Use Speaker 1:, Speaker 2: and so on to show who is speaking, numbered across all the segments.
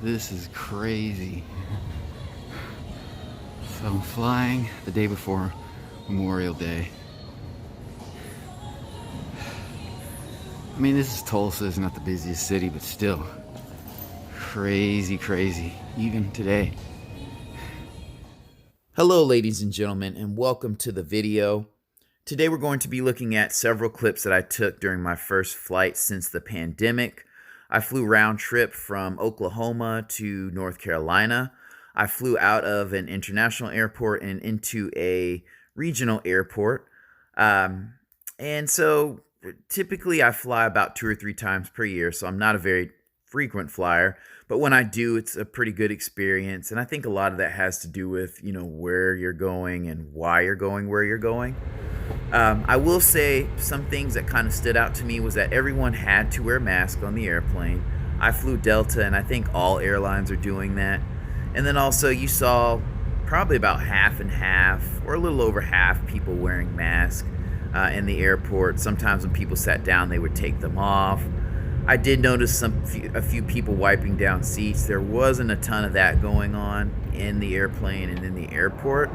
Speaker 1: This is crazy. So I'm flying the day before Memorial Day. I mean, this is Tulsa, it's not the busiest city, but still crazy, even today.
Speaker 2: Hello, ladies and gentlemen, and welcome to the video. Today we're going to be looking at several clips that I took during my first flight since the pandemic. I flew round trip from Oklahoma to North Carolina. I flew out of an international airport and into a regional airport. And so typically I fly about 2 or 3 times per year, so I'm not a very frequent flyer, but when I do, it's a pretty good experience. And I think a lot of that has to do with, where you're going and why you're going where you're going. I will say some things that kind of stood out to me was that everyone had to wear a mask on the airplane. I flew Delta, and I think all airlines are doing that. And then also you saw probably about half and half, or a little over half, people wearing masks in the airport. Sometimes when people sat down, they would take them off. I did notice a few people wiping down seats. There wasn't a ton of that going on in the airplane and in the airport.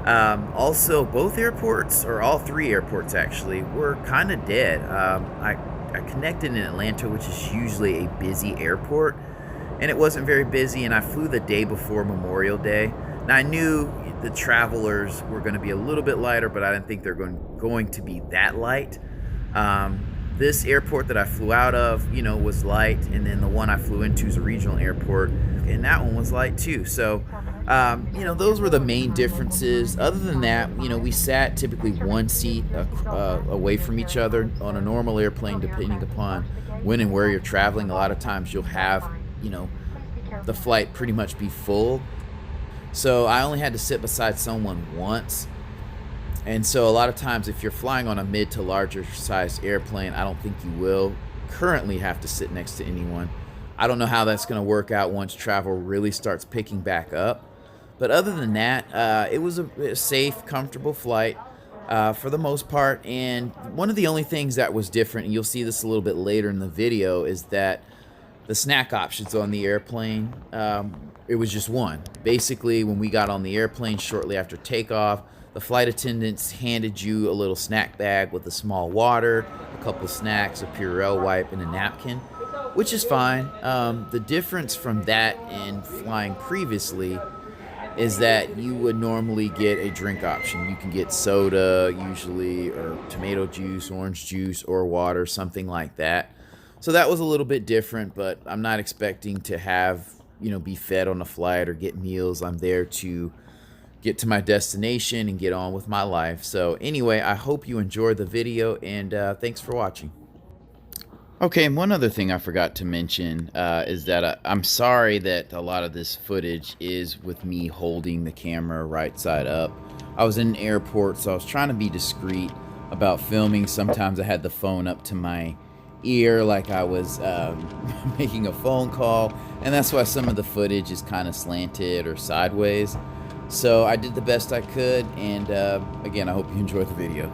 Speaker 2: Also, both airports, or all 3 airports actually, were kind of dead. I connected in Atlanta, which is usually a busy airport, and it wasn't very busy, and I flew the day before Memorial Day. Now, I knew the travelers were going to be a little bit lighter, but I didn't think they're going to be that light. This airport that I flew out of, was light, and then the one I flew into is a regional airport, and that one was light too. So, those were the main differences. Other than that, we sat typically one seat away from each other. On a normal airplane, depending upon when and where you're traveling, a lot of times you'll have, the flight pretty much be full. So I only had to sit beside someone once. And so a lot of times if you're flying on a mid to larger sized airplane, I don't think you will currently have to sit next to anyone. I don't know how that's going to work out once travel really starts picking back up. But other than that, it was a safe, comfortable flight for the most part. And one of the only things that was different, and you'll see this a little bit later in the video, is that the snack options on the airplane, it was just one. Basically, when we got on the airplane shortly after takeoff, the flight attendants handed you a little snack bag with a small water, a couple snacks, a Purell wipe, and a napkin, which is fine. The difference from that and flying previously is that you would normally get a drink option. You can get soda usually, or tomato juice, orange juice, or water, something like that. So that was a little bit different, but I'm not expecting to have, be fed on the flight or get meals. I'm there to get to my destination and get on with my life. So anyway, I hope you enjoyed the video, and thanks for watching. Okay, and one other thing I forgot to mention is that I'm sorry that a lot of this footage is with me holding the camera right side up. I was in an airport, so I was trying to be discreet about filming. Sometimes I had the phone up to my ear like I was making a phone call, and that's why some of the footage is kind of slanted or sideways. So I did the best I could, and again, I hope you enjoyed the video.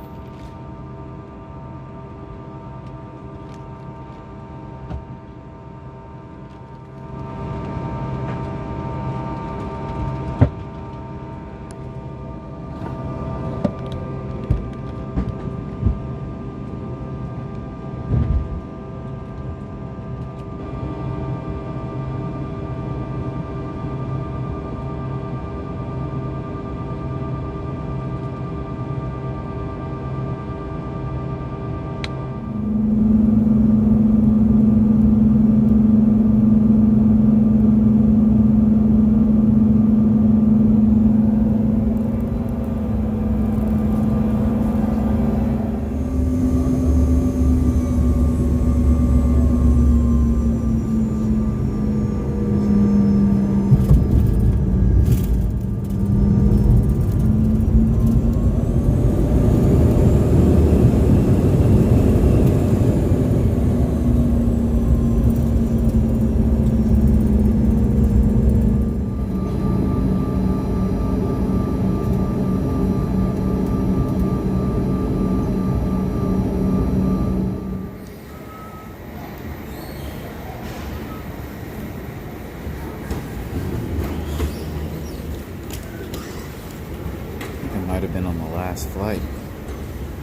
Speaker 2: might have been on the last flight.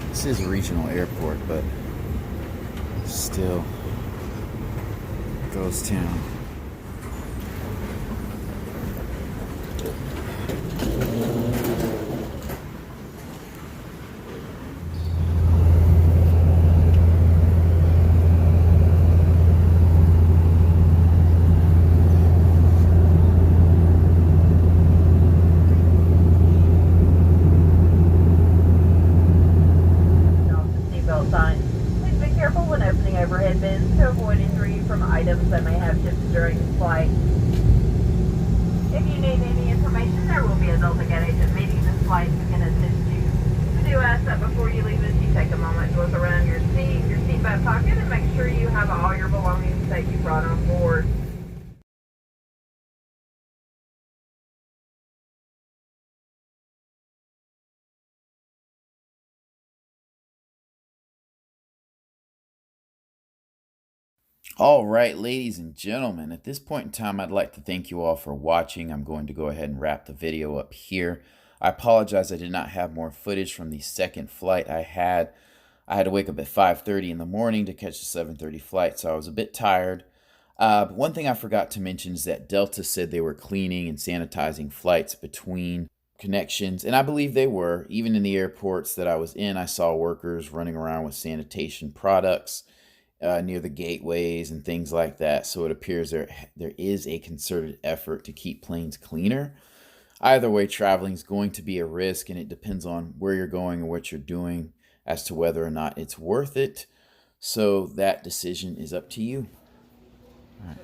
Speaker 2: This is a regional airport, but still ghost town.
Speaker 3: Seatbelt sign. Please be careful when opening overhead bins to avoid injury from items that may have shifted during flight. If you need any information, there will be a Delta Cat agent meeting this flight who can assist you. We do ask that before you leave us, you take a moment to look around your seatbelt pocket, and make sure you have all your belongings that you brought on board.
Speaker 2: All right, ladies and gentlemen, at this point in time, I'd like to thank you all for watching. I'm going to go ahead and wrap the video up here. I apologize I did not have more footage from the second flight I had. I had to wake up at 5:30 in the morning to catch the 7:30 flight, so I was a bit tired. But one thing I forgot to mention is that Delta said they were cleaning and sanitizing flights between connections, and I believe they were. Even in the airports that I was in, I saw workers running around with sanitation products near the gateways and things like that. So it appears there is a concerted effort to keep planes cleaner. Either way, traveling is going to be a risk, and it depends on where you're going and what you're doing as to whether or not it's worth it. So that decision is up to you. All right.